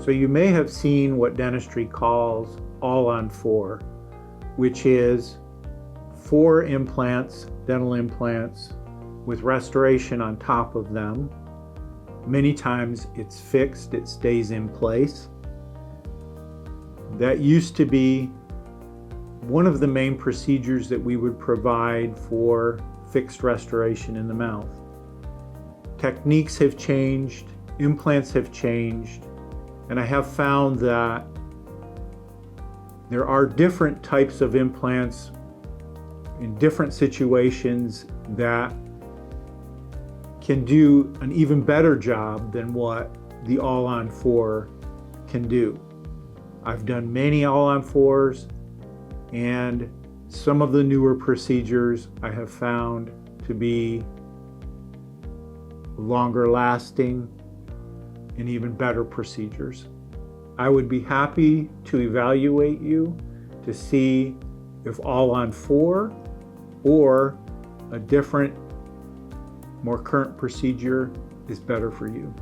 So you may have seen what dentistry calls All-on-4, which is 4 implants, dental implants, with restoration on top of them. Many times it's fixed, it stays in place. That used to be one of the main procedures that we would provide for fixed restoration in the mouth. Techniques have changed, implants have changed, and I have found that there are different types of implants in different situations that can do an even better job than what the All-on-4 can do. I've done many All-on-4s, and some of the newer procedures I have found to be longer lasting and even better procedures. I would be happy to evaluate you to see if All-on-4 or a different, more current procedure is better for you.